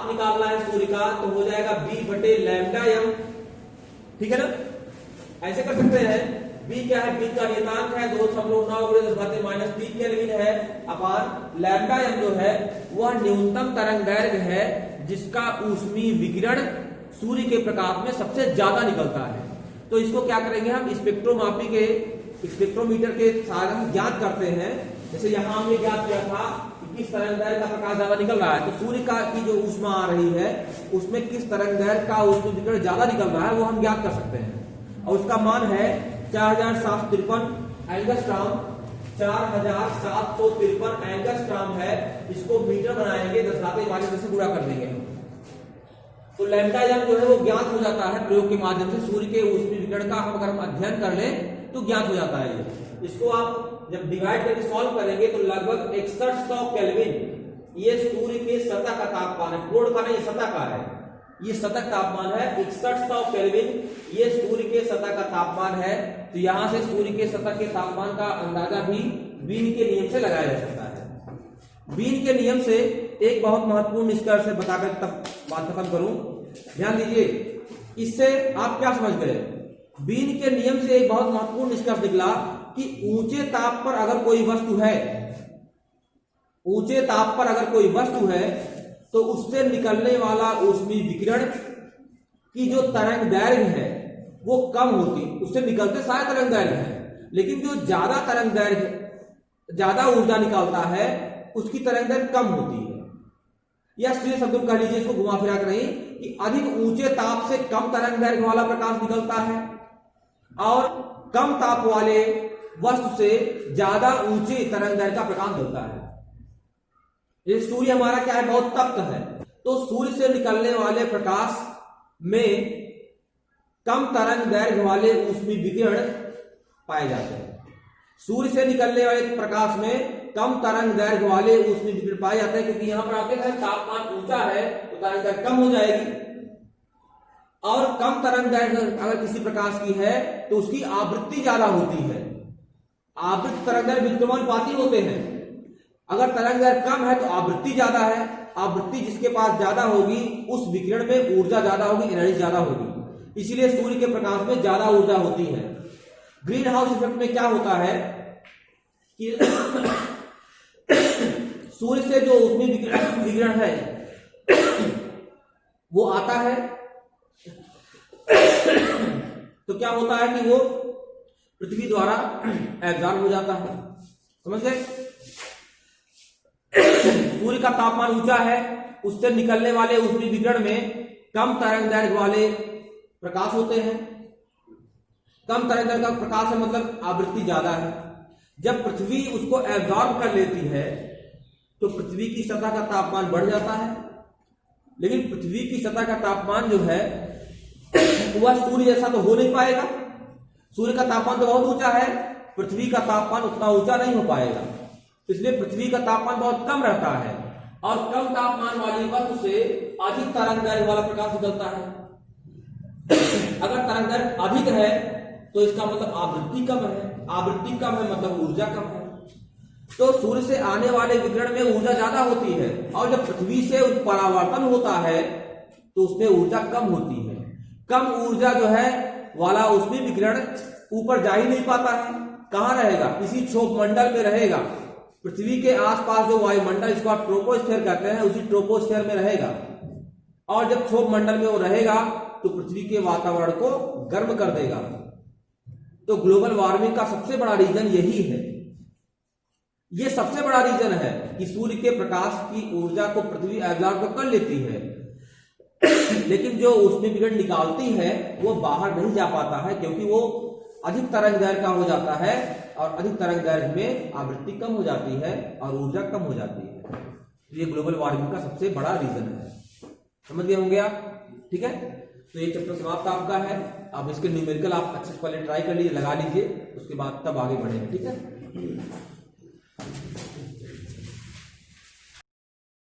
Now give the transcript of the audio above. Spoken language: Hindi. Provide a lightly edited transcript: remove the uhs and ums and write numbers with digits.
ताप निकालना है सूर्य का तो हो जाएगा B/λm, ठीक है ना। ऐसे कर सकते हैं। B क्या है, B का नियतांक है 2.9 × 10⁻³ केल्विन है अपान λm जो है वह न्यूनतम तरंग दैर्घ्य है जिसका ऊष्मीय विकिरण सूर्य के प्रकाश में सबसे ज्यादा निकलता है। तो इसको क्या करेंगे हम स्पेक्ट्रोमीटर के साथ हम ज्ञात करते हैं। जैसे यहां हमने ज्ञात किया था कि किस तरंग दैर्घ्य का प्रकाश ज्यादा निकल रहा है, तो सूर्य का की जो ऊष्मा आ रही है उसमें किस तरंग दैर्घ्य का ऊष्मीय विकिरण ज्यादा निकल रहा है वो हम ज्ञात कर सकते हैं। और उसका मान है 4753 एंगस्ट्रॉम, 4753 एंगस्ट्रॉम है। इसको मीटर बनाएंगे 10⁻⁻⁻ से गुणा कर देंगे तो λm जो है वो ज्ञात हो जाता है प्रयोग के माध्यम से। सूर्य के ऊष्मीय विकिरण का अगर हम अध्ययन कर लें तो ज्ञात हो जाता है। इसको आप जब डिवाइड करके सॉल्व करेंगे तो लगभग 6100 केल्विन ये सूर्य के सतह का तापमान है, कोण का नहीं, सतह का है। ये सतह तापमान है 6100 केल्विन, ये सूर्य के सतह का तापमान है। तो यहां से सूर्य के सतह के तापमान का अंदाजा भी बीन के नियम से लगाया जा सकता है। बीन के नियम से एक बहुत महत्वपूर्ण निष्कर्ष है, बताकर तब बात खत्म करूं। ध्यान दीजिए, इससे आप क्या समझ गए। बीन के नियम से एक बहुत महत्वपूर्ण निष्कर्ष निकला कि ऊंचे ताप पर अगर कोई वस्तु है, ऊंचे ताप पर अगर कोई वस्तु है तो उससे निकलने वाला ऊष्मीय विकिरण की जो तरंग दैर्घ्य है वो कम होती, उससे निकलते सारे तरंग दैर्घ्य है, लेकिन जो ज्यादा तरंग दैर्घ्य ज्यादा ऊर्जा निकालता है उसकी तरंग दैर्घ्य कम होती है। या सीधे शब्दों में कह लीजिए, इसको घुमा फिरा कर नहीं, कि अधिक ऊंचे ताप से कम तरंग दैर्घ्य वाला प्रकाश निकलता है और कम ताप वाले वस्तु से ज्यादा ऊंची तरंग दैर्घ्य का प्रकाश निकलता है। ये सूर्य हमारा क्या है, बहुत तप्त है, तो सूर्य से निकलने वाले प्रकाश में कम तरंग दैर्घ्य वाले ऊष्मीय विकिरण पाए जाते हैं। सूर्य से निकलने वाले प्रकाश में कम तरंग दैर्घ्य वाले ऊष्मीय विकिरण पाए जाते हैं, क्योंकि यहां पर आप देख रहे हैं तापमान ऊंचा है तो तरंग दैर्घ्य कम हो जाएगी। और कम तरंग दैर्घ्य अगर किसी प्रकाश की है तो उसकी आवृत्ति ज्यादा होती है। आवृत्ति तरंग दैर्घ्य व्युत्क्रमानुपाती होते हैं। अगर तरंग दैर्घ्य कम है तो आवृत्ति ज्यादा है, आवृत्ति जिसके पास ज्यादा होगी उस विकिरण में ऊर्जा ज्यादा होगी, एनर्जी ज्यादा होगी, इसीलिए सूर्य के प्रकाश में ज्यादा ऊर्जा होती है। ग्रीन हाउस इफेक्ट में क्या होता है कि सूर्य से जो ऊष्मीय विकिरण है वो आता है तो क्या होता है कि वो पृथ्वी द्वारा एब्जॉर्ब हो जाता है। समझ गए। सूर्य का तापमान ऊंचा है, उससे निकलने वाले ऊष्मीय विकिरण में कम तरंग दैर्घ्य वाले प्रकाश होते हैं। कम तरंग दैर्घ्य का प्रकाश है मतलब आवृत्ति ज्यादा है। जब पृथ्वी उसको एब्जॉर्ब कर लेती है तो पृथ्वी की सतह का तापमान बढ़ जाता है, लेकिन पृथ्वी की सतह का तापमान जो है वह सूर्य जैसा तो हो नहीं पाएगा। सूर्य का तापमान तो बहुत ऊंचा है, पृथ्वी का तापमान उतना ऊंचा नहीं हो पाएगा, इसलिए पृथ्वी का तापमान बहुत कम रहता है और कम तापमान वाली वस्तु से अधिक तरंग दैर्घ्य वाला प्रकाश निकलता है। अगर तरंग दैर्घ्य अधिक है तो इसका मतलब आवृत्ति कम है, आवृत्ति कम है मतलब ऊर्जा कम है। तो सूर्य से आने वाले विकिरण में ऊर्जा ज्यादा होती है और जब पृथ्वी से परावर्तन होता है तो उसमें ऊर्जा कम होती है। कम ऊर्जा जो है वाला ऊष्मीय विकिरण ऊपर जा ही नहीं पाता है, कहां रहेगा, किसी क्षोभ मंडल में रहेगा। पृथ्वी के आसपास जो वायुमंडल, इसको आप ट्रोपोस्फीयर कहते हैं, उसी ट्रोपोस्फीयर में रहेगा। और जब क्षोभ मंडल में वो रहेगा तो पृथ्वी के वातावरण को गर्म कर देगा। तो ग्लोबल वार्मिंग का सबसे बड़ा रीजन यही है। ये सबसे बड़ा रीजन है कि सूर्य के प्रकाश की ऊर्जा को पृथ्वी एब्जॉर्ब कर लेती है, लेकिन जो ऊष्मीय विकिरण निकालती है वो बाहर नहीं जा पाता है, क्योंकि वो अधिक तरंग दैर्घ्य का हो जाता है और अधिक तरंग दैर्घ्य में आवृत्ति कम हो जाती है और ऊर्जा कम हो जाती है। ये ग्लोबल वार्मिंग का सबसे बड़ा रीजन है। समझ गए होंगे आप। ठीक है, तो ये चैप्टर समाप्त आपका है। अब इसके न्यूमेरिकल आप अच्छे से पहले ट्राई कर लीजिए, लगा लीजिए, उसके बाद तब आगे बढ़ेंगे। ठीक है।